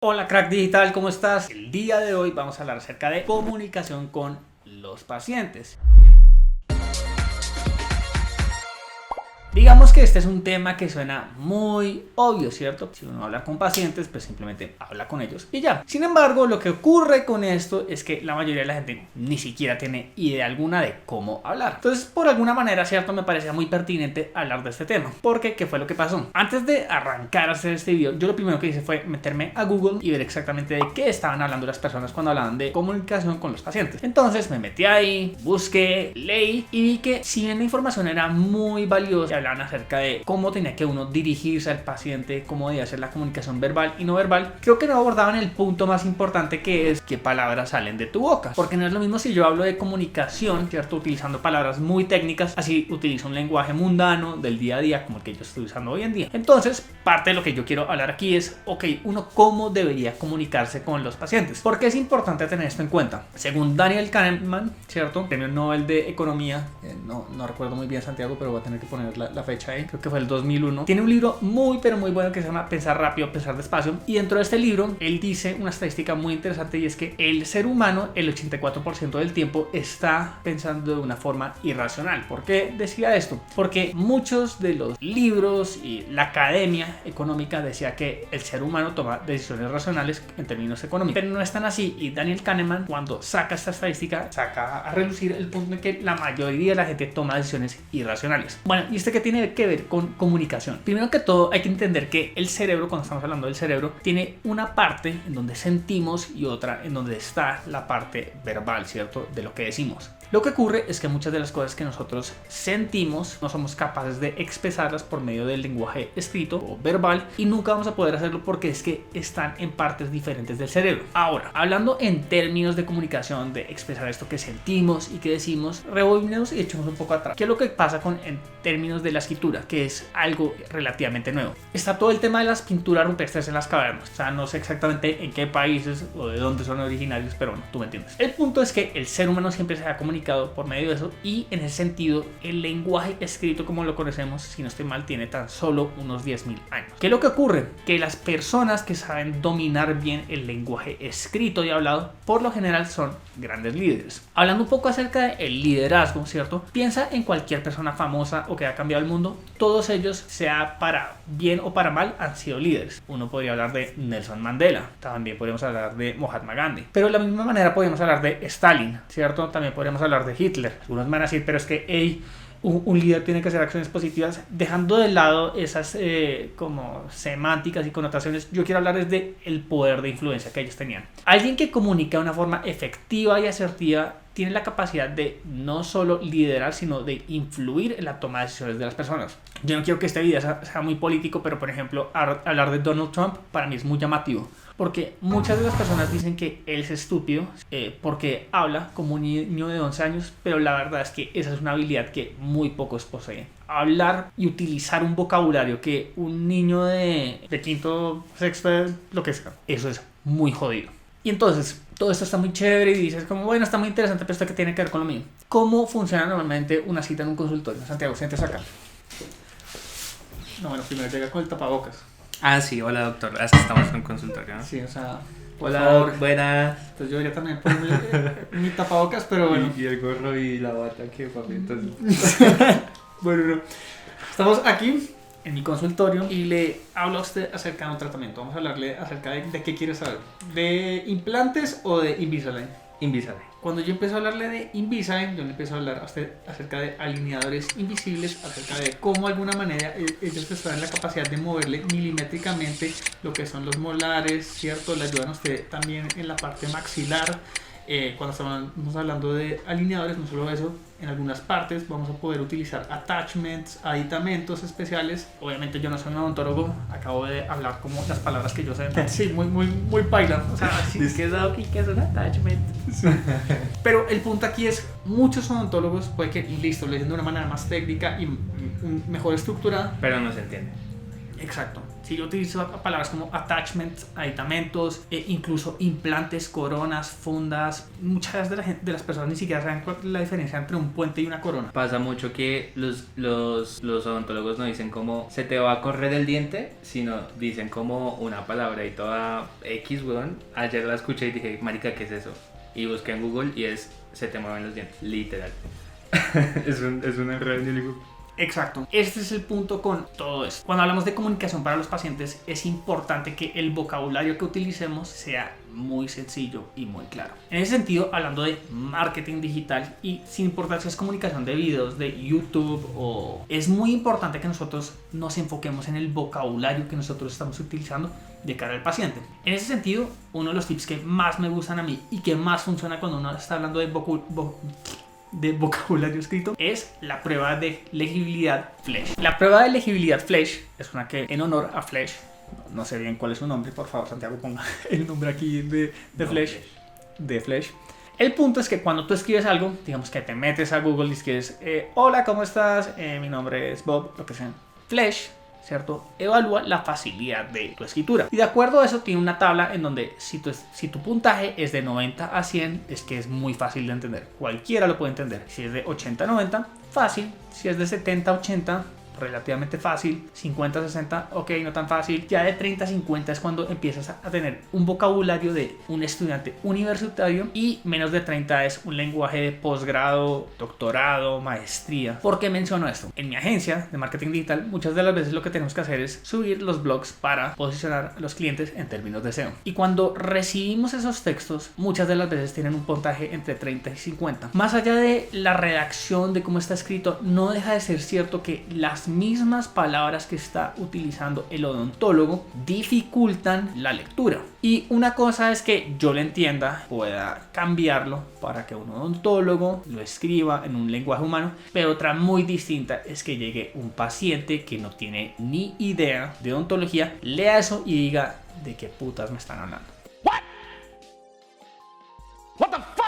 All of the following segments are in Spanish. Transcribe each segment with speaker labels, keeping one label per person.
Speaker 1: Hola crack digital, ¿cómo estás? El día de hoy vamos a hablar acerca de comunicación con los pacientes. Digamos que este es un tema que suena muy obvio, ¿cierto? Si uno habla con pacientes, pues simplemente habla con ellos y ya. Sin embargo, lo que ocurre con esto es que la mayoría de la gente ni siquiera tiene idea alguna de cómo hablar. Entonces, por alguna manera, ¿cierto? Me parecía muy pertinente hablar de este tema. Porque, ¿qué fue lo que pasó? Antes de arrancar a hacer este video, yo lo primero que hice fue meterme a Google y ver exactamente de qué estaban hablando las personas cuando hablaban de comunicación con los pacientes. Entonces, me metí ahí, busqué, leí y vi que si bien la información era muy valiosa, hablaban acerca de cómo tenía que uno dirigirse al paciente, cómo debía hacer la comunicación verbal y no verbal, creo que no abordaban el punto más importante, que es qué palabras salen de tu boca. Porque no es lo mismo si yo hablo de comunicación, ¿cierto? Utilizando palabras muy técnicas, así utilizo un lenguaje mundano del día a día como el que yo estoy usando hoy en día. Entonces, parte de lo que yo quiero hablar aquí es, uno cómo debería comunicarse con los pacientes. ¿Por qué es importante tener esto en cuenta? Según Daniel Kahneman, ¿cierto? Premio Nobel de Economía, no recuerdo muy bien, Santiago, pero voy a tener que poner la fecha ahí, creo que fue el 2001. Tiene un libro muy bueno que se llama Pensar rápido, pensar despacio, y dentro de este libro él dice una estadística muy interesante, y es que el ser humano el 84% del tiempo está pensando de una forma irracional. ¿Por qué decía esto? Porque muchos de los libros y la academia económica decía que el ser humano toma decisiones racionales en términos económicos, pero no es tan así, y Daniel Kahneman, cuando saca esta estadística, saca a relucir el punto en que la mayoría de la gente toma decisiones irracionales. Bueno, y este que tiene que ver con comunicación. Primero que todo, hay que entender que el cerebro, cuando estamos hablando del cerebro, tiene una parte en donde sentimos y otra en donde está la parte verbal, ¿cierto? De lo que decimos. Lo que ocurre es que muchas de las cosas que nosotros sentimos no somos capaces de expresarlas por medio del lenguaje escrito o verbal, y nunca vamos a poder hacerlo porque es que están en partes diferentes del cerebro. Ahora, hablando en términos de comunicación, de expresar esto que sentimos y que decimos, rebobinemos y echemos un poco atrás. ¿Qué es lo que pasa en términos de la escritura? Que es algo relativamente nuevo. Está todo el tema de las pinturas rupestres en las cavernas. O sea, no sé exactamente en qué países o de dónde son originarios, pero bueno, tú me entiendes. El punto es que el ser humano siempre se ha comunicado por medio de eso, y en ese sentido el lenguaje escrito como lo conocemos, si no estoy mal, tiene tan solo unos 10.000 años. ¿Qué es lo que ocurre? Que las personas que saben dominar bien el lenguaje escrito y hablado, por lo general son grandes líderes. Hablando un poco acerca del liderazgo, ¿cierto? Piensa en cualquier persona famosa o que ha cambiado el mundo. Todos ellos, sea para bien o para mal, han sido líderes. Uno podría hablar de Nelson Mandela, también podríamos hablar de Mahatma Gandhi, pero de la misma manera podríamos hablar de Stalin, ¿cierto? También podríamos hablar de Hitler. Algunos van a decir, pero es que un líder tiene que hacer acciones positivas. Dejando de lado esas como semánticas y connotaciones, yo quiero hablar de el poder de influencia que ellos tenían. Alguien que comunica de una forma efectiva y asertiva tiene la capacidad de no solo liderar, sino de influir en la toma de decisiones de las personas. Yo no quiero que este video sea muy político, pero por ejemplo, hablar de Donald Trump para mí es muy llamativo, porque muchas de las personas dicen que él es estúpido porque habla como un niño de 11 años, pero la verdad es que esa es una habilidad que muy pocos poseen. Hablar y utilizar un vocabulario que un niño de quinto, sexto, lo que sea, eso es muy jodido. Y entonces, todo esto está muy chévere y dices como, bueno, está muy interesante, pero esto que tiene que ver con lo mío. ¿Cómo funciona normalmente una cita en un consultorio? Santiago, siéntese acá. No, bueno, primero llega con el tapabocas.
Speaker 2: Ah, sí, hola doctor, es que estamos en un consultorio, ¿no?
Speaker 1: Sí, o sea,
Speaker 2: hola, buenas.
Speaker 1: Entonces yo debería también ponerme mi tapabocas, pero bueno.
Speaker 2: Y el gorro y la bata, que papi, entonces.
Speaker 1: Bueno, no. Estamos aquí en mi consultorio y le hablo a usted acerca de un tratamiento. Vamos a hablarle acerca de qué quiere saber. ¿De implantes o de Invisalign?
Speaker 2: Invisalign.
Speaker 1: Cuando yo empiezo a hablarle de Invisalign, yo le empiezo a hablar a usted acerca de alineadores invisibles, acerca de cómo de alguna manera ellos están en la capacidad de moverle milimétricamente lo que son los molares, ¿cierto? Le ayudan a usted también en la parte maxilar. Cuando estamos hablando de alineadores, no solo eso, en algunas partes vamos a poder utilizar attachments, aditamentos especiales. Obviamente yo no soy un odontólogo, acabo de hablar como las palabras que yo sé. Sí, muy paila. O sea, sí,
Speaker 2: Es que es un attachment.
Speaker 1: sí. Pero el punto aquí es, muchos odontólogos puede que, listo, lo dicen de una manera más técnica y mejor estructurada.
Speaker 2: Pero no se entiende.
Speaker 1: Exacto. Si yo utilizo palabras como attachments, aditamentos, incluso implantes, coronas, fundas, muchas de las personas ni siquiera saben cuál es la diferencia entre un puente y una corona.
Speaker 2: Pasa mucho que los odontólogos no dicen como se te va a correr el diente, sino dicen como una palabra y toda X, weón. Ayer la escuché y dije, marica, ¿qué es eso? Y busqué en Google y es se te mueven los dientes, literal. es un error.
Speaker 1: Exacto. Este es el punto con todo esto. Cuando hablamos de comunicación para los pacientes, es importante que el vocabulario que utilicemos sea muy sencillo y muy claro. En ese sentido, hablando de marketing digital y sin importar si es comunicación de videos de YouTube o... es muy importante que nosotros nos enfoquemos en el vocabulario que nosotros estamos utilizando de cara al paciente. En ese sentido, uno de los tips que más me gustan a mí y que más funciona cuando uno está hablando de vocabulario escrito es la prueba de legibilidad Flesch. La prueba de legibilidad Flesch es una que en honor a Flesch, no sé bien cuál es su nombre, por favor Santiago ponga el nombre aquí de Flesch. El punto es que cuando tú escribes algo, digamos que te metes a Google y escribes hola, ¿cómo estás? Mi nombre es Bob, lo que sea. Flesch, ¿cierto? Evalúa la facilidad de tu escritura. Y de acuerdo a eso tiene una tabla en donde si tu puntaje es de 90 a 100, es que es muy fácil de entender. Cualquiera lo puede entender. Si es de 80 a 90, fácil. Si es de 70 a 80, relativamente fácil. 50 a 60, ok, no tan fácil. Ya de 30 a 50 es cuando empiezas a tener un vocabulario de un estudiante universitario, y menos de 30 es un lenguaje de posgrado, doctorado, maestría. ¿Por qué menciono esto? En mi agencia de marketing digital, muchas de las veces lo que tenemos que hacer es subir los blogs para posicionar a los clientes en términos de SEO. Y cuando recibimos esos textos, muchas de las veces tienen un puntaje entre 30 y 50. Más allá de la redacción, de cómo está escrito, no deja de ser cierto que las mismas palabras que está utilizando el odontólogo dificultan la lectura. Y una cosa es que yo lo entienda, pueda cambiarlo para que un odontólogo lo escriba en un lenguaje humano, pero otra muy distinta es que llegue un paciente que no tiene ni idea de odontología, lea eso y diga de qué putas me están hablando.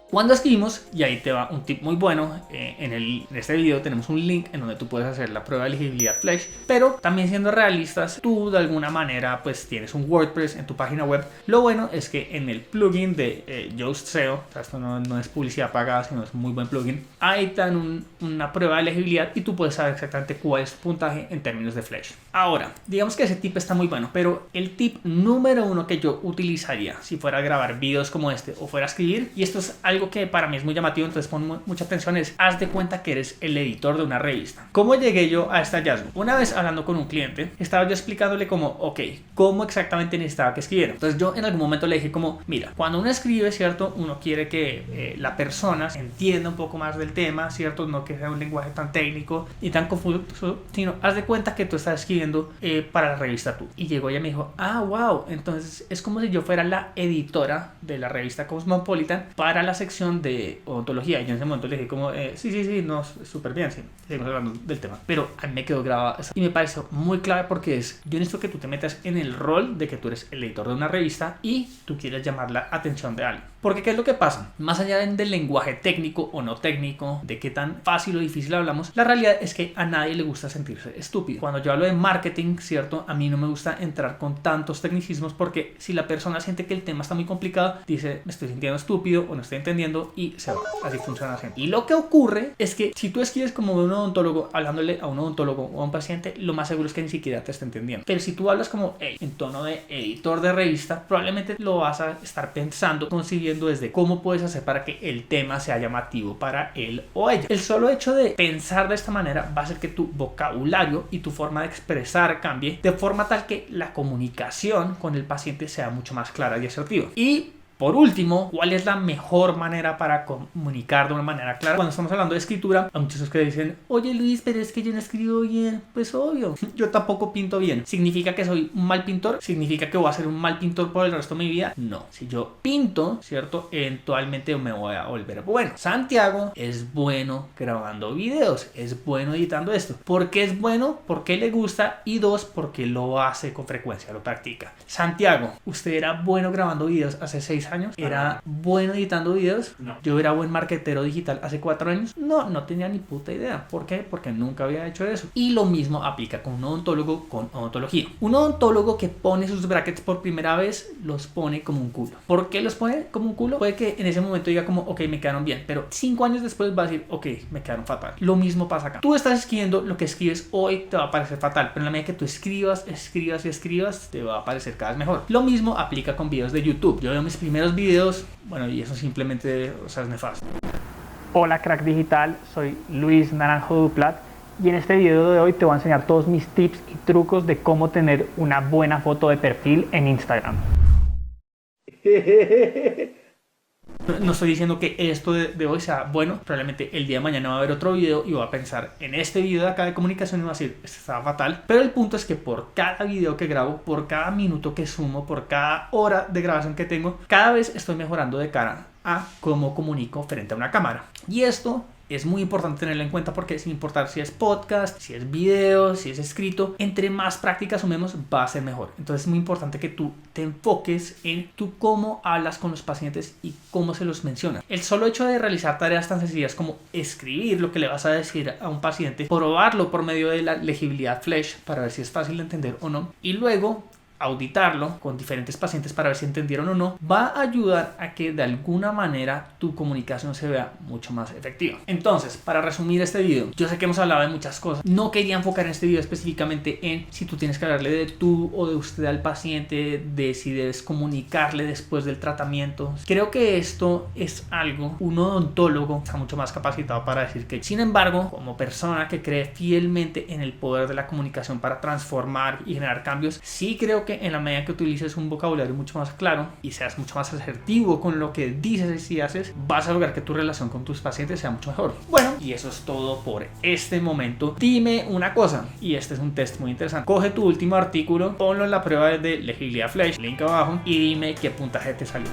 Speaker 1: Cuando escribimos, y ahí te va un tip muy bueno, en este video tenemos un link en donde tú puedes hacer la prueba de elegibilidad Flesch, pero también siendo realistas, tú de alguna manera pues tienes un WordPress en tu página web. Lo bueno es que en el plugin de Yoast SEO, o sea, esto no es publicidad pagada, sino es un muy buen plugin, ahí te dan una prueba de elegibilidad y tú puedes saber exactamente cuál es tu puntaje en términos de Flesch. Ahora, digamos que ese tip está muy bueno, pero el tip número uno que yo utilizaría si fuera a grabar videos como este o fuera a escribir, y esto es algo que para mí es muy llamativo, entonces pon mucha atención, es haz de cuenta que eres el editor de una revista. ¿Cómo llegué yo a este hallazgo? Una vez hablando con un cliente, estaba yo explicándole como, ok, cómo exactamente necesitaba que escribiera. Entonces yo en algún momento le dije como, mira, cuando uno escribe, ¿cierto? Uno quiere que la persona entienda un poco más del tema, ¿cierto? No que sea un lenguaje tan técnico y tan confuso, sino haz de cuenta que tú estás escribiendo para la revista Tú. Y llegó ella y me dijo, wow, entonces es como si yo fuera la editora de la revista Cosmopolitan para la sección de odontología. Y yo en ese momento le dije como, sí, no, súper bien, sí, seguimos hablando del tema. Pero a mí me quedó grabado eso. Y me pareció muy clave porque yo necesito que tú te metas en el rol de que tú eres el editor de una revista y tú quieres llamar la atención de alguien. Porque ¿qué es lo que pasa? Más allá del lenguaje técnico o no técnico, de qué tan fácil o difícil hablamos, la realidad es que a nadie le gusta sentirse estúpido. Cuando yo hablo de marketing, ¿cierto? A mí no me gusta entrar con tantos tecnicismos porque si la persona siente que el tema está muy complicado, dice, me estoy sintiendo estúpido o no estoy entendiendo y se va. Así funciona siempre. Y lo que ocurre es que si tú escribes como un odontólogo, hablándole a un odontólogo o a un paciente, lo más seguro es que ni siquiera te esté entendiendo. Pero si tú hablas como en tono de editor de revista, probablemente lo vas a estar pensando, consiguiendo desde cómo puedes hacer para que el tema sea llamativo para él o ella. El solo hecho de pensar de esta manera va a hacer que tu vocabulario y tu forma de expresar cambie de forma tal que la comunicación con el paciente sea mucho más clara y asertiva. Y por último, ¿cuál es la mejor manera para comunicar de una manera clara? Cuando estamos hablando de escritura, hay muchos que dicen, oye Luis, pero es que yo no escribo bien. Pues obvio, yo tampoco pinto bien. ¿Significa que soy un mal pintor? ¿Significa que voy a ser un mal pintor por el resto de mi vida? No. Si yo pinto, ¿cierto? Eventualmente me voy a volver bueno. Santiago es bueno grabando videos, es bueno editando esto. ¿Por qué es bueno? Porque le gusta, y dos, porque lo hace con frecuencia, lo practica. Santiago, usted era bueno grabando videos hace 6 años. 6 años, ¿era bueno editando videos?
Speaker 2: No.
Speaker 1: ¿Yo era buen marketero digital hace 4 años? No tenía ni puta idea. ¿Por qué? Porque nunca había hecho eso. Y lo mismo aplica con un odontólogo con odontología. Un odontólogo que pone sus brackets por primera vez los pone como un culo. ¿Por qué los pone como un culo? Puede que en ese momento diga como, ok, me quedaron bien, pero 5 años después va a decir, ok, me quedaron fatal. Lo mismo pasa acá. Tú estás escribiendo, lo que escribes hoy te va a parecer fatal, pero en la medida que tú escribas, te va a parecer cada vez mejor. Lo mismo aplica con videos de YouTube. Yo veo mis primeros videos, bueno, y eso simplemente, o sea, es nefasto.
Speaker 3: Hola crack digital, soy Luis Naranjo Duplat y en este video de hoy te voy a enseñar todos mis tips y trucos de cómo tener una buena foto de perfil en Instagram.
Speaker 1: No estoy diciendo que esto de hoy sea bueno, probablemente el día de mañana va a haber otro video y voy a pensar en este video de acá de comunicación y voy a decir, este estaba fatal, pero el punto es que por cada video que grabo, por cada minuto que sumo, por cada hora de grabación que tengo, cada vez estoy mejorando de cara a cómo comunico frente a una cámara. Y esto es muy importante tenerlo en cuenta porque sin importar si es podcast, si es video, si es escrito, entre más práctica sumemos va a ser mejor. Entonces es muy importante que tú te enfoques en tú cómo hablas con los pacientes y cómo se los mencionas. El solo hecho de realizar tareas tan sencillas como escribir lo que le vas a decir a un paciente, probarlo por medio de la legibilidad Flash para ver si es fácil de entender o no, y luego auditarlo con diferentes pacientes para ver si entendieron o no, va a ayudar a que de alguna manera tu comunicación se vea mucho más efectiva. Entonces, para resumir este video, yo sé que hemos hablado de muchas cosas. No quería enfocar en este video específicamente en si tú tienes que hablarle de tú o de usted al paciente, de si debes comunicarle después del tratamiento. Creo que esto es algo, un odontólogo está mucho más capacitado para decir que. Sin embargo, como persona que cree fielmente en el poder de la comunicación para transformar y generar cambios, sí creo que en la medida que utilices un vocabulario mucho más claro y seas mucho más asertivo con lo que dices y haces, vas a lograr que tu relación con tus pacientes sea mucho mejor. Bueno, y eso es todo por este momento. Dime una cosa, y este es un test muy interesante. Coge tu último artículo, ponlo en la prueba de legibilidad Flash, link abajo, y dime qué puntaje te salió.